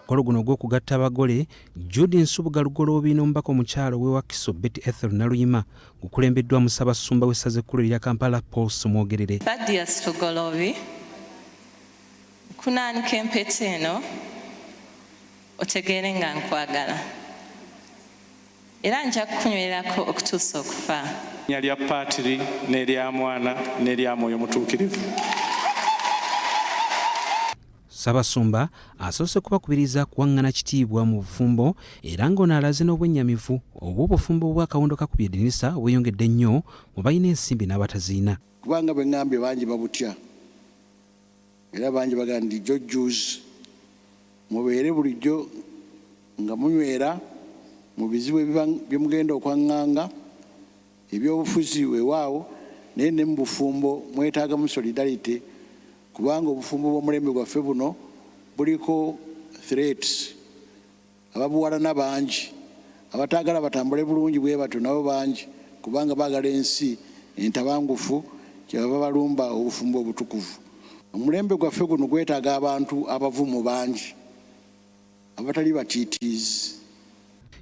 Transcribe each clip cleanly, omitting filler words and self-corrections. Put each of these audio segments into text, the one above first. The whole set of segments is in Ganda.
Omukolo guno gw'okugatta abagole, Judy Nsubuga Lugoloobi n'omubaka omukyala ow'e Wakiso Betty Ethel Naluyima gukulembeddwa mu Ssaabasumba w'essaza ekkulu erya Kampala Paul Mwogerere. Badias Lugoloobi, kunaanika empeta eno otegeere nga nkwagala era nja kukunywerako okutuusa okufa. Erinnya lya Paatiri n'erya Mwana n'erya Mwoyo Mutuukirivu. Ssaabasumba asoose kubakubiriza kuwaŋŋana kitiibwa mu bufumbo era ng'ono alaze n'obwennyamivu obw'obufumbo bw'akawondo Bakubiriziddwa bweyongedde nnyo mu balina ensimbi n'abataziina. Kubanga bwe ŋŋambye bangi babutya era bangi bagamba nti jojjuzi mubeere bulijjo nga munywera mu bizibu bye mugenda okwaŋŋanga ebyobufuzi weewaawo naye ne mu bufumbo mwetaagamu solidarity kubanga obufumbo bw'omulembe gwaffe buno buliko threats. Ababuwalana bangi, abataagala batambule bulungi bwe batyo nabo bangi kubanga baagala ensi entabangufu kyebaba balumba obufumbo obutukuvu. Omulembe gwaffe guno gwetaaga abantu abavumu bangi abatali batiitiizi.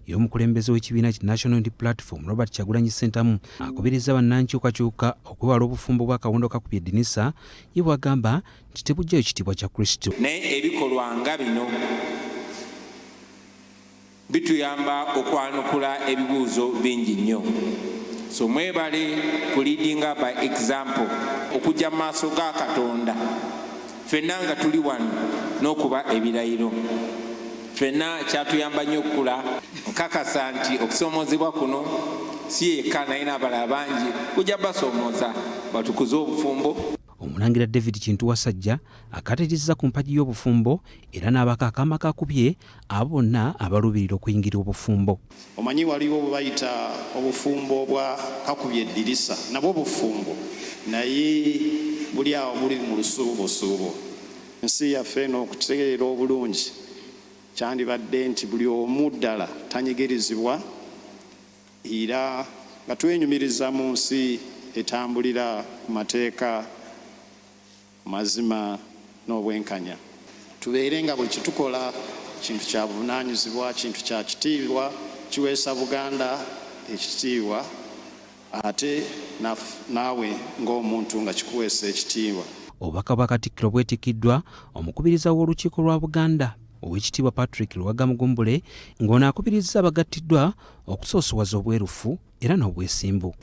Y'omukulembeze w'ekibiina ki National Unity Platform Robert Kyagulanyi Ssentamu akubiriza bannankyukakyuka okwewala obufumbo bw'akawondo Bakubiriziddwa ye bw'agamba nti tebujjayo ekitiibwa kya Kristo. Naye ebikolwa nga bino bituyamba okwanukula ebibuuzo bingi nnyo. So mwebale ku leadinga by example okujja mu maaso ga Katonda ffenna nga tuli wano n'okuba ebirayiro. Ffenna kyatuyamba nnyo okukula nkakasa nti okusoomozebwa kuno si yekka naye n'abalala bangi kujja basoomooza batukuze obufumbo. Omulangira David Kintu Wasajja akatereeza ku mpagi y'obufumbo era n'abaka akaama kakubye abo bonna abalubirira okuyingira obufumbo. Omanyi waliwo bwe bayita obufumbo bwa Bakubirisiddwa nabwo bufumbo naye buli awo buli mu lusuubosuubo. Ensi yaffe n'okutegeera obulungi kyandibadde nti buli omu ddala tanyigirizibwa era nga twenyumiriza mu nsi etambulira ku mateeka mazima n'obwenkanya. Tubeere nga buli kitukola kintu kya buvunaanyizibwa, kintu kya kitiibwa, kiweesa Buganda ekitiibwa ate naawe ng'omuntu nga kikuweesa ekitiibwa. Obubaka bwa Katikkiro bwetikiddwa omukubiriza w'olukiiko lwa Buganda Oweekitiibwa Patrick Luwagga-Mugumbule ng'ono akubirizza Abagattiddwa okusoosowaza obwerufu era n'obwesimbu.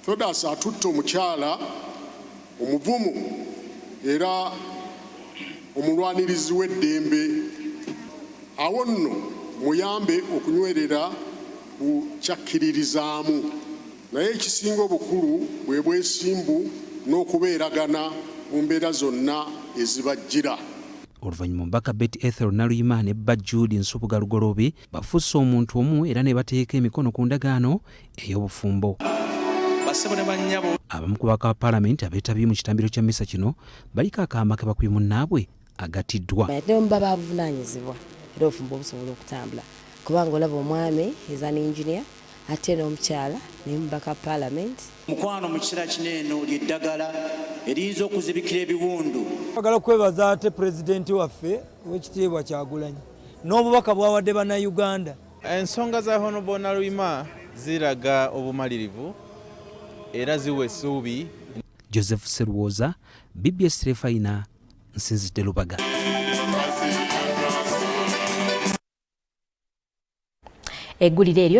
Todas atutte omukyala omuvumu era omulwanirizi w'eddembe. Awo nno muyambe okunywerera ku kyakkiririzaamu naye ekisinga obukulu bwe bwesimbu n'okubeeragana mu mbeera zonna ezibajjira. Oluvannyuma omubaka Betty Ethel Naluyima ne bba Judy Nsubuga Lugoloobi bafusse omuntu omu era ne bateeka emikono ku ndagaano ey'obufumbo. Abamu ku bakaka ba Paalamenti abeetabye mu kitambiro kya mmisa kino baliko akaama ke bakubye munnaabwe Agattiddwa. Baba babuvunaanyizibwa era obufumbo busobola okutambula kubanga olaba omwami is an engineer ate n'omukyala ne mubaka Paalamenti. Mukwano mu kiseera kino eno ly'eddagala eriyinza okuzibikira ebiwundu. Twagala kwebaza ate pulezidenti waffe ow'ekitiibwa Kyagulanyi n'obubaka bwawadde bannayuganda. Ensonga za Honorable Naluyima ziraga obumalirivu era ziwa essuubi. Joseph Serwoza, BBS Refina, Nsinzidde Lubaga. Eggulire eryo